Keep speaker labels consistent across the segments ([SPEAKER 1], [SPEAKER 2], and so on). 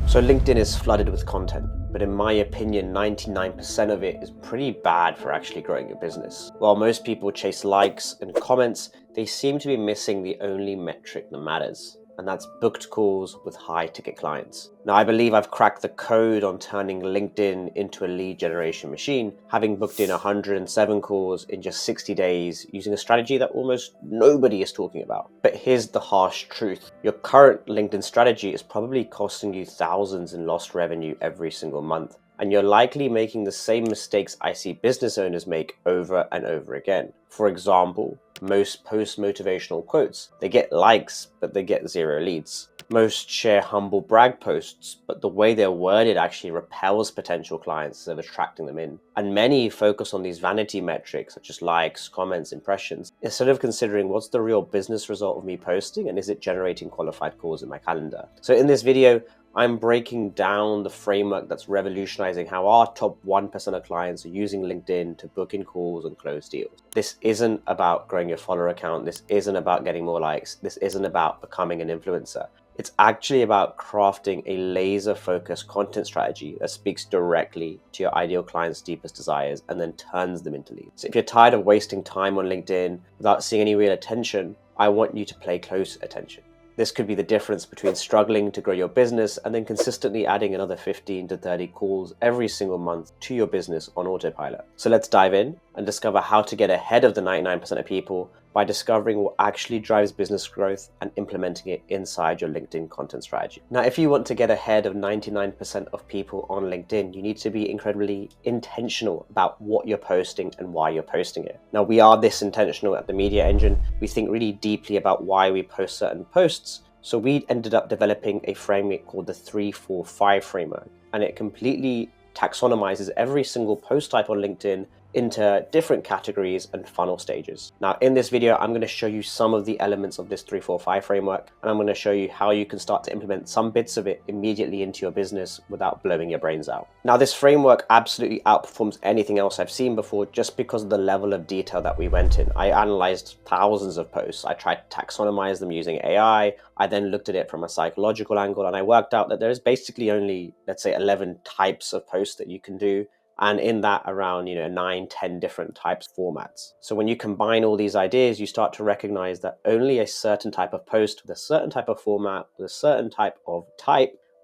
[SPEAKER 1] So LinkedIn is flooded with content, but in my opinion, 99% of it is pretty bad for actually growing your business. While most people chase likes and comments, they seem to be missing the only metric that matters, and that's booked calls with high-ticket clients. Now, I believe I've cracked the code on turning LinkedIn into a lead generation machine, having booked in 107 calls in just 60 days using a strategy that almost nobody is talking about. But here's the harsh truth. Your current LinkedIn strategy is probably costing you thousands in lost revenue every single month. And you're likely making the same mistakes I see business owners make over and over again. For example, most post motivational quotes. They get likes, but they get zero leads. Most share humble brag posts, but the way they're worded actually repels potential clients instead of attracting them in. And many focus on these vanity metrics such as likes, comments, impressions, instead of considering what's the real business result of me posting and is it generating qualified calls in my calendar. So in this video, I'm breaking down the framework that's revolutionizing how our top 1% of clients are using LinkedIn to book in calls and close deals. This isn't about growing your follower account. This isn't about getting more likes. This isn't about becoming an influencer. It's actually about crafting a laser-focused content strategy that speaks directly to your ideal client's deepest desires and then turns them into leads. So if you're tired of wasting time on LinkedIn without seeing any real attention, I want you to pay close attention. This could be the difference between struggling to grow your business and then consistently adding another 15 to 30 calls every single month to your business on autopilot. So let's dive in and discover how to get ahead of the 99% of people by discovering what actually drives business growth and implementing it inside your LinkedIn content strategy. Now, if you want to get ahead of 99% of people on LinkedIn, you need to be incredibly intentional about what you're posting and why you're posting it. Now, we are this intentional at the Media Engine. We think really deeply about why we post certain posts. So we ended up developing a framework called the 3-4-5 framework, and it completely taxonomizes every single post type on LinkedIn into different categories and funnel stages. Now, in this video, I'm going to show you some of the elements of this 3-4-5 framework, and I'm going to show you how you can start to implement some bits of it immediately into your business without blowing your brains out. Now, this framework absolutely outperforms anything else I've seen before just because of the level of detail that we went in. I analyzed thousands of posts. I tried to taxonomize them using AI. I then looked at it from a psychological angle, and I worked out that there's basically only, let's say, 11 types of posts that you can do. And in that around, 9-10 different types of formats. So when you combine all these ideas, you start to recognize that only a certain type of post with a certain type of format, with a certain type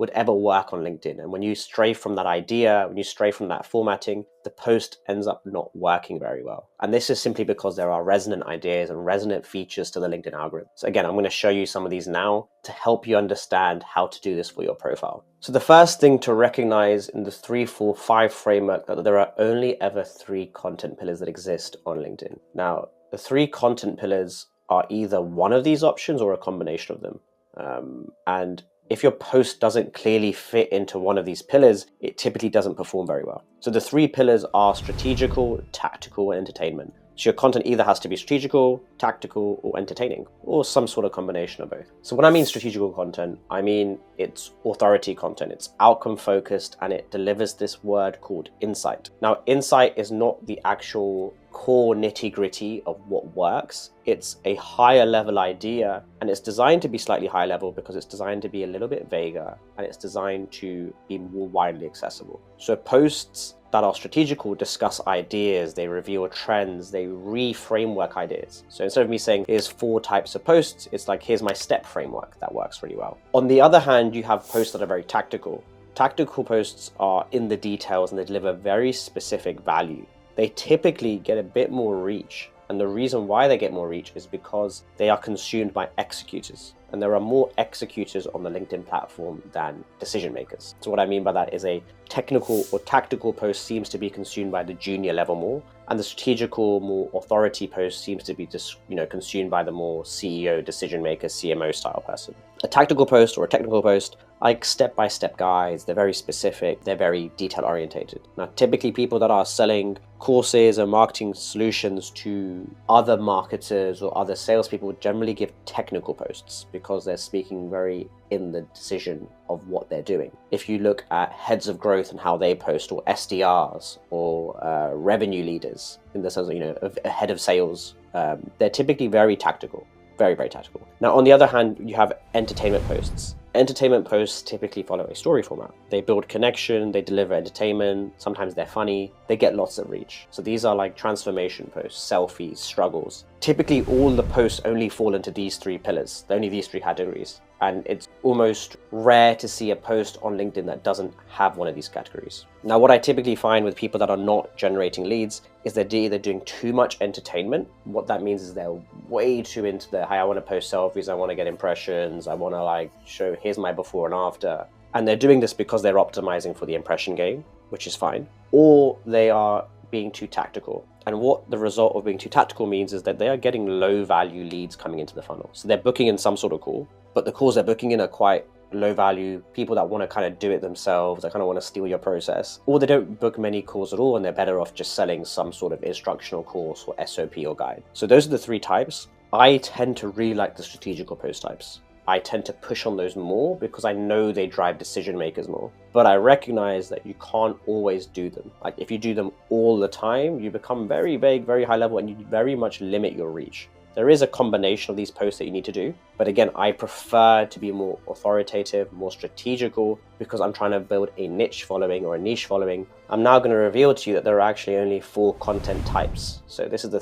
[SPEAKER 1] would ever work on LinkedIn. And when you stray from that idea, when you stray from that formatting, the post ends up not working very well. And this is simply because there are resonant ideas and resonant features to the LinkedIn algorithm. So again, I'm going to show you some of these now to help you understand how to do this for your profile. So the first thing to recognize in the 3-4-5 framework that there are only ever 3 content pillars that exist on LinkedIn. Now, the 3 content pillars are either one of these options or a combination of them. And if your post doesn't clearly fit into one of these pillars, it typically doesn't perform very well. So the 3 pillars are strategical, tactical, and entertainment. So your content either has to be strategical, tactical, or entertaining, or some sort of combination of both. So when I mean strategical content, I mean it's authority content, it's outcome focused, and it delivers this word called insight. Now, insight is not the actual core nitty-gritty of what works. It's a higher level idea, and it's designed to be slightly higher level because it's designed to be a little bit vaguer, and it's designed to be more widely accessible. So posts that are strategical discuss ideas, they reveal trends, they reframework ideas. So instead of me saying here's 4 types of posts, it's like here's my step framework that works really well. On the other hand, you have posts that are very tactical. Tactical posts are in the details and they deliver very specific value. They typically get a bit more reach. And the reason why they get more reach is because they are consumed by executors. And there are more executors on the LinkedIn platform than decision makers. So what I mean by that is a technical or tactical post seems to be consumed by the junior level more, and the strategical, more authority post seems to be consumed by the more CEO, decision maker, CMO style person. A tactical post or a technical post, like step-by-step guides, they're very specific, they're very detail orientated. Now, typically people that are selling courses or marketing solutions to other marketers or other salespeople generally give technical posts because they're speaking very in the decision of what they're doing. If you look at heads of growth and how they post, or SDRs or revenue leaders in the sense of, a head of sales, they're typically very tactical, very, very tactical. Now, on the other hand, you have entertainment posts. Entertainment posts typically follow a story format. They build connection, they deliver entertainment, sometimes they're funny, they get lots of reach. So these are like transformation posts, selfies, struggles. Typically all the posts only fall into these three pillars, only these three categories. And it's almost rare to see a post on LinkedIn that doesn't have one of these categories. Now, what I typically find with people that are not generating leads is they're either doing too much entertainment. What that means is they're way too into the, hey, I want to post selfies, I want to get impressions, I want to like show, here's my before and after. And they're doing this because they're optimizing for the impression game, which is fine. Or they are being too tactical. And what the result of being too tactical means is that they are getting low value leads coming into the funnel. So they're booking in some sort of call, but the calls they're booking in are quite low value, people that want to kind of do it themselves, they kind of want to steal your process, or they don't book many calls at all and they're better off just selling some sort of instructional course or SOP or guide. So those are the three types. I tend to really like the strategical post types. I tend to push on those more because I know they drive decision makers more. But I recognize that you can't always do them. Like if you do them all the time, you become very vague, very high level, and you very much limit your reach. There is a combination of these posts that you need to do. But again, I prefer to be more authoritative, more strategical, because I'm trying to build a niche following or a niche following. I'm now going to reveal to you that there are actually only 4 content types. So this is the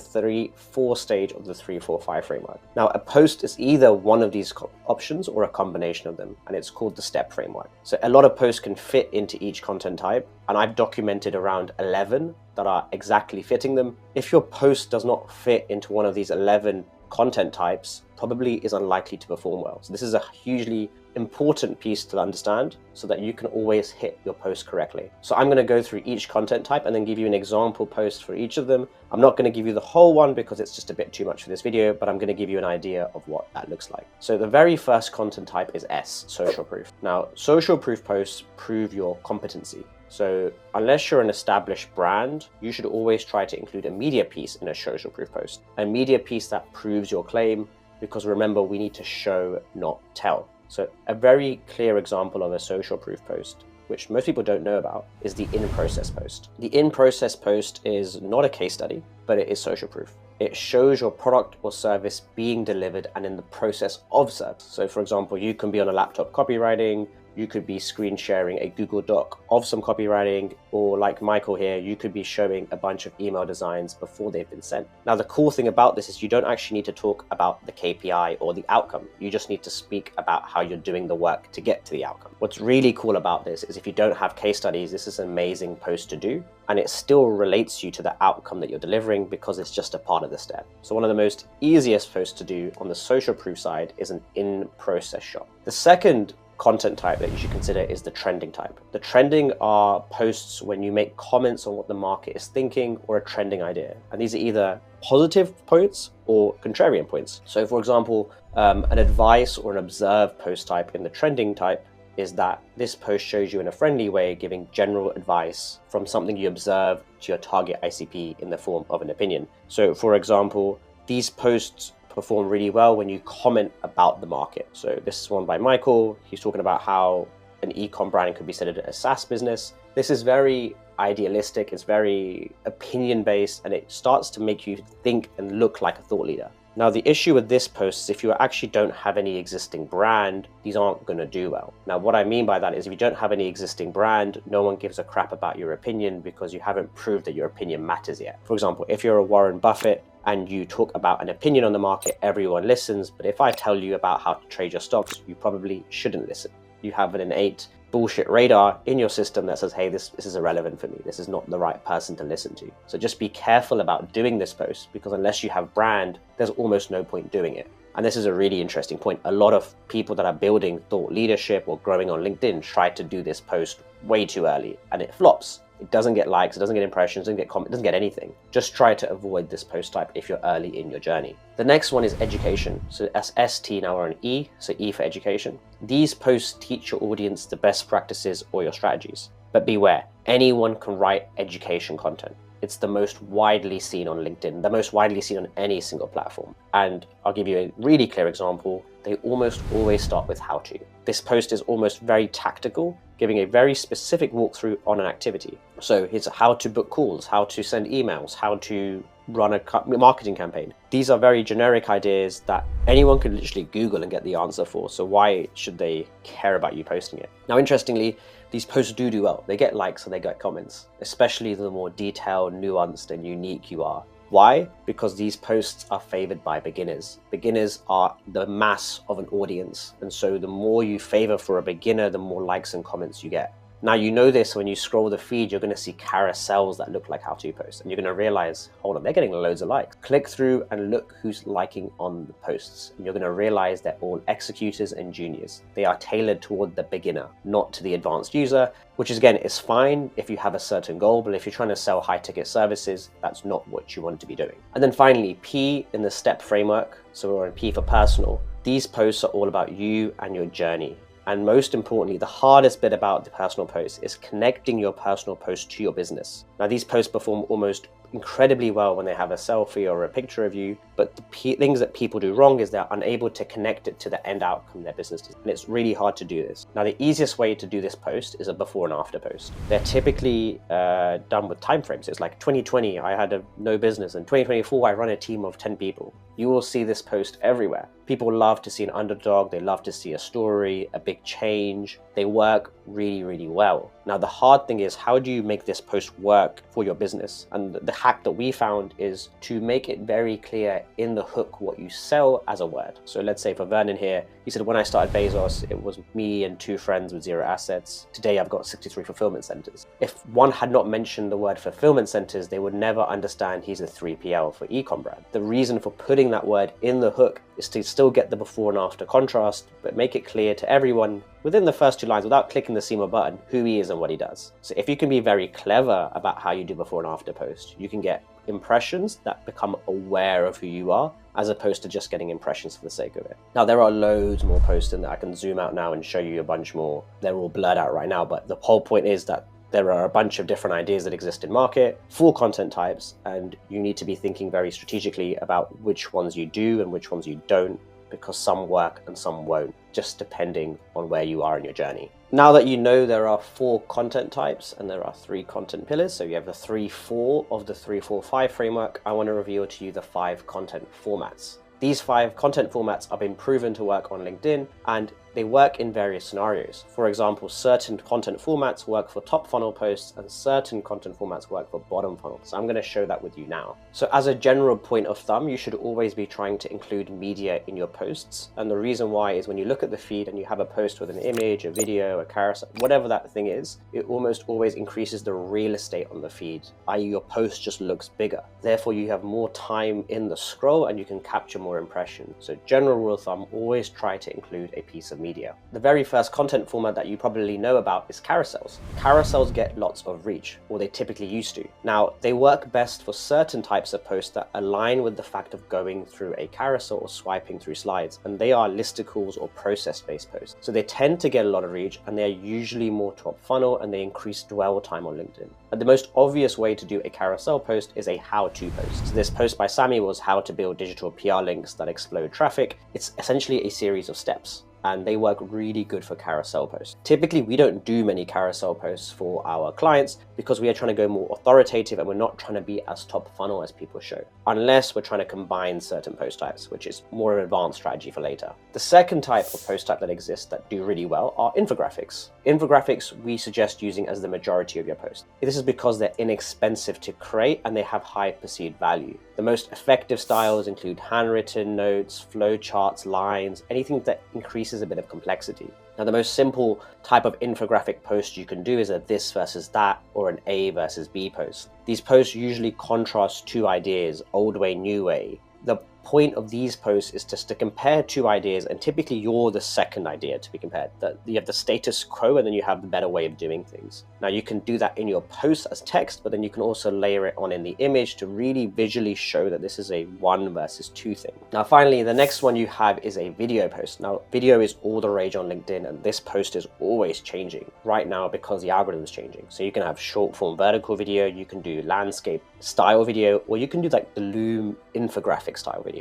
[SPEAKER 1] 4 stage of the 3-4-5 framework. Now, a post is either one of these options or a combination of them, and it's called the STEP framework. So a lot of posts can fit into each content type, and I've documented around 11 that are exactly fitting them. If your post does not fit into one of these 11 content types, probably is unlikely to perform well. So this is a hugely important piece to understand so that you can always hit your post correctly. So I'm going to go through each content type and then give you an example post for each of them. I'm not going to give you the whole one because it's just a bit too much for this video, but I'm going to give you an idea of what that looks like. So the very first content type is S, social proof. Now, social proof posts prove your competency. So unless you're an established brand, you should always try to include a media piece in a social proof post. A media piece that proves your claim, because remember, we need to show, not tell. So a very clear example of a social proof post, which most people don't know about, is the in-process post. The in-process post is not a case study, but it is social proof. It shows your product or service being delivered and in the process of service. So for example, you can be on a laptop copywriting, you could be screen sharing a Google Doc of some copywriting, or like Michael here, you could be showing a bunch of email designs before they've been sent. Now, the cool thing about this is you don't actually need to talk about the KPI or the outcome. You just need to speak about how you're doing the work to get to the outcome. What's really cool about this is if you don't have case studies, this is an amazing post to do, and it still relates you to the outcome that you're delivering because it's just a part of the step. So one of the most easiest posts to do on the social proof side is an in-process shot. The second content type that you should consider is the trending type. The trending are posts when you make comments on what the market is thinking or a trending idea. And these are either positive points or contrarian points. So for example, an advice or an observe post type in the trending type is that this post shows you in a friendly way giving general advice from something you observe to your target ICP in the form of an opinion. So for example, these posts perform really well when you comment about the market. So this is one by Michael. He's talking about how an e-com brand could be considered a SaaS business. This is very idealistic, it's very opinion-based, and it starts to make you think and look like a thought leader. Now, the issue with this post is if you actually don't have any existing brand, these aren't going to do well. Now, what I mean by that is if you don't have any existing brand, no one gives a crap about your opinion because you haven't proved that your opinion matters yet. For example, if you're a Warren Buffett and you talk about an opinion on the market, everyone listens. But if I tell you about how to trade your stocks, you probably shouldn't listen. You have an innate bullshit radar in your system that says, hey, this is irrelevant for me. This is not the right person to listen to. So just be careful about doing this post, because unless you have brand, there's almost no point doing it. And this is a really interesting point. A lot of people that are building thought leadership or growing on LinkedIn try to do this post way too early and it flops. It doesn't get likes, it doesn't get impressions, it doesn't get comments, it doesn't get anything. Just try to avoid this post type if you're early in your journey. The next one is education. So that's ST, now we're on E, so E for education. These posts teach your audience the best practices or your strategies. But beware, anyone can write education content. It's the most widely seen on LinkedIn, the most widely seen on any single platform. And I'll give you a really clear example. They almost always start with how to. This post is almost very tactical, giving a very specific walkthrough on an activity. So it's how to book calls, how to send emails, how to run a marketing campaign. These are very generic ideas that anyone could literally Google and get the answer for. So why should they care about you posting it? Now, interestingly, these posts do well. They get likes and they get comments, especially the more detailed, nuanced, and unique you are. Why? Because these posts are favored by beginners. Beginners are the mass of an audience. And so the more you favor for a beginner, the more likes and comments you get. Now, you know this when you scroll the feed, you're going to see carousels that look like how-to posts, and you're going to realize, hold on, they're getting loads of likes. Click through and look who's liking on the posts, and you're going to realize they're all executors and juniors. They are tailored toward the beginner, not to the advanced user, which is, again, is fine if you have a certain goal, but if you're trying to sell high-ticket services, that's not what you want to be doing. And then finally, P in the STEP framework, so we're on P for personal. These posts are all about you and your journey. And most importantly, the hardest bit about the personal post is connecting your personal post to your business. Now, these posts perform almost incredibly well when they have a selfie or a picture of you, but the things that people do wrong is they're unable to connect it to the end outcome of their business, and it's really hard to do this. Now, the easiest way to do this post is a before and after post. They're typically done with timeframes. It's like 2020, I had no business, and 2024, I run a team of 10 people. You will see this post everywhere. People love to see an underdog. They love to see a story, a big change. They work really well. Now, the hard thing is, how do you make this post work for your business? And the hack that we found is to make it very clear in the hook what you sell as a word. So let's say for Vernon here, he said, when I started Bezos, it was me and 2 friends with 0 assets. Today, I've got 63 fulfillment centers. If one had not mentioned the word fulfillment centers, they would never understand he's a 3PL for e-com brand. The reason for putting that word in the hook is to still get the before and after contrast, but make it clear to everyone within the first 2 lines without clicking the see more button who he is and what he does. So if you can be very clever about how you do before and after post, you can get impressions that become aware of who you are, as opposed to just getting impressions for the sake of it. Now, there are loads more posts in there. I can zoom out now and show you a bunch more. They're all blurred out right now, but the whole point is that there are a bunch of different ideas that exist in market for content types, and you need to be thinking very strategically about which ones you do and which ones you don't, because some work and some won't, just depending on where you are in your journey. Now that you know there are 4 content types and there are 3 content pillars, so you have the 3-4 of the 3-4-5 framework, I want to reveal to you the 5 content formats. These 5 content formats have been proven to work on LinkedIn, and they work in various scenarios. For example, certain content formats work for top funnel posts and certain content formats work for bottom funnel. So I'm going to show that with you now. So as a general point of thumb, you should always be trying to include media in your posts. And the reason why is when you look at the feed and you have a post with an image, a video, a carousel, whatever that thing is, it almost always increases the real estate on the feed, i.e. your post just looks bigger. Therefore, you have more time in the scroll and you can capture more impressions. So general rule of thumb, always try to include a piece of media. The very first content format that you probably know about is carousels. Carousels get lots of reach, or they typically used to. Now, they work best for certain types of posts that align with the fact of going through a carousel or swiping through slides, and they are listicles or process-based posts. So they tend to get a lot of reach, and they are usually more top funnel, and they increase dwell time on LinkedIn. But the most obvious way to do a carousel post is a how-to post. So this post by Sammy was how to build digital PR links that explode traffic. It's essentially a series of steps, and they work really good for carousel posts. Typically, we don't do many carousel posts for our clients because we are trying to go more authoritative and we're not trying to be as top funnel as people show, unless we're trying to combine certain post types, which is more an advanced strategy for later. The second type of post type that exists that do really well are infographics. Infographics we suggest using as the majority of your posts. This is because they're inexpensive to create and they have high perceived value. The most effective styles include handwritten notes, flow charts, lines, anything that increases a bit of complexity. Now, the most simple type of infographic post you can do is a this versus that or an A versus B post. These posts usually contrast 2 ideas, old way, new way. The point of these posts is just to compare 2 ideas, and typically you're the second idea to be compared. You have the status quo and then you have the better way of doing things. Now, you can do that in your post as text, but then you can also layer it on in the image to really visually show that this is a 1 versus 2 thing. Now, finally, the next one you have is a video post. Now, video is all the rage on LinkedIn, and this post is always changing right now because the algorithm is changing. So you can have short form vertical video, you can do landscape style video, or you can do like the Loom infographic style video.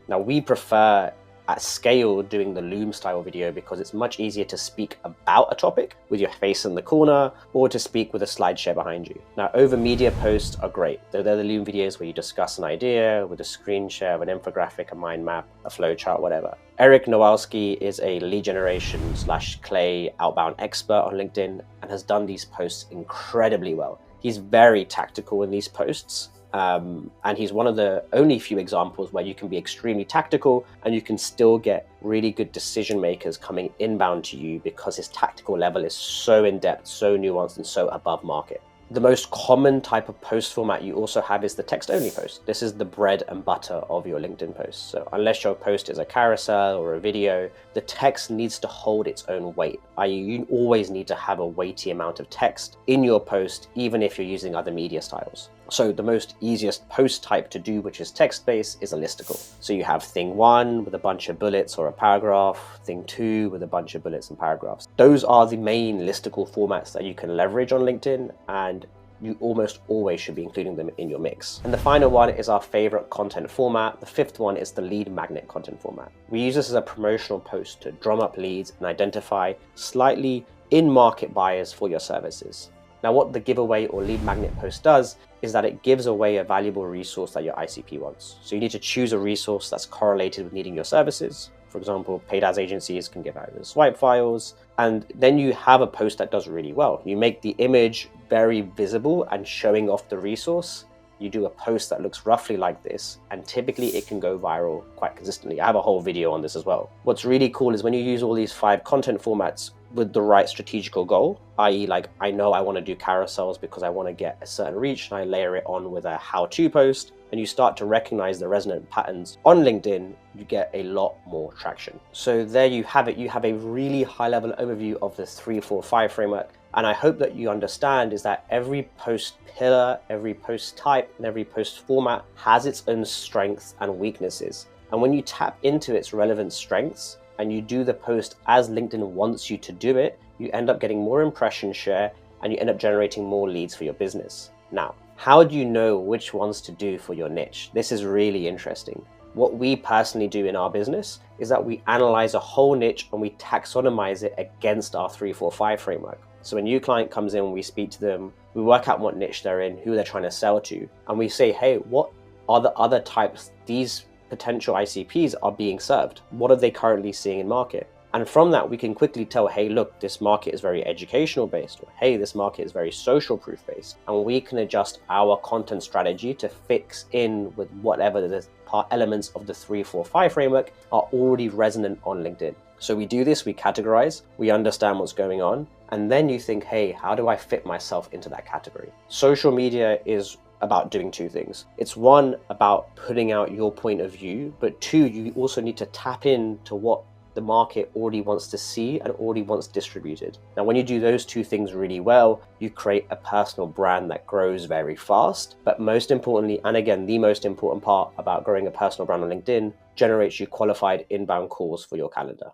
[SPEAKER 1] Now, we prefer at scale doing the Loom style video because it's much easier to speak about a topic with your face in the corner or to speak with a slideshare behind you. Now, over media posts are great. They're the Loom videos where you discuss an idea with a screen share of an infographic, a mind map, a flowchart, whatever. Eric Nowalski is a lead generation / Clay outbound expert on LinkedIn and has done these posts incredibly well. He's very tactical in these posts. And he's one of the only few examples where you can be extremely tactical and you can still get really good decision makers coming inbound to you because his tactical level is so in-depth, so nuanced, and so above market. The most common type of post format you also have is the text-only post. This is the bread and butter of your LinkedIn post. So unless your post is a carousel or a video, the text needs to hold its own weight, i.e. you always need to have a weighty amount of text in your post, even if you're using other media styles. So the most easiest post type to do, which is text-based, is a listicle. So you have thing 1 with a bunch of bullets or a paragraph, thing 2 with a bunch of bullets and paragraphs. Those are the main listicle formats that you can leverage on LinkedIn, and you almost always should be including them in your mix. And the final one is our favorite content format. The 5th one is the lead magnet content format. We use this as a promotional post to drum up leads and identify slightly in-market buyers for your services. Now, what the giveaway or lead magnet post does is that it gives away a valuable resource that your ICP wants. So you need to choose a resource that's correlated with needing your services. For example, paid ads agencies can give out the swipe files, and then you have a post that does really well. You make the image very visible and showing off the resource. You do a post that looks roughly like this, and typically it can go viral quite consistently. I have a whole video on this as well. What's really cool is when you use all these 5 content formats with the right strategical goal, i.e. like I know I want to do carousels because I want to get a certain reach, and I layer it on with a how-to post, and you start to recognize the resonant patterns on LinkedIn, you get a lot more traction. So there you have it. You have a really high-level overview of the 3-4-5 framework. And I hope that you understand is that every post pillar, every post type, and every post format has its own strengths and weaknesses. And when you tap into its relevant strengths and you do the post as LinkedIn wants you to do it, you end up getting more impression share and you end up generating more leads for your business. Now, how do you know which ones to do for your niche? This is really interesting. What we personally do in our business is that we analyze a whole niche and we taxonomize it against our 3-4-5 framework. So when a new client comes in, we speak to them, we work out what niche they're in, who they're trying to sell to, and we say, hey, what are the other types these potential ICPs are being served? What are they currently seeing in market? And from that, we can quickly tell, hey, look, this market is very educational based, or hey, this market is very social proof based. And we can adjust our content strategy to fix in with whatever the elements of the 3-4-5 framework are already resonant on LinkedIn. So we do this, we categorize, we understand what's going on, and then you think, hey, how do I fit myself into that category? Social media is about doing 2 things. It's 1, about putting out your point of view, but 2, you also need to tap into what the market already wants to see and already wants distributed. Now, when you do those 2 things really well, you create a personal brand that grows very fast. But most importantly, and again, the most important part about growing a personal brand on LinkedIn, generates you qualified inbound calls for your calendar.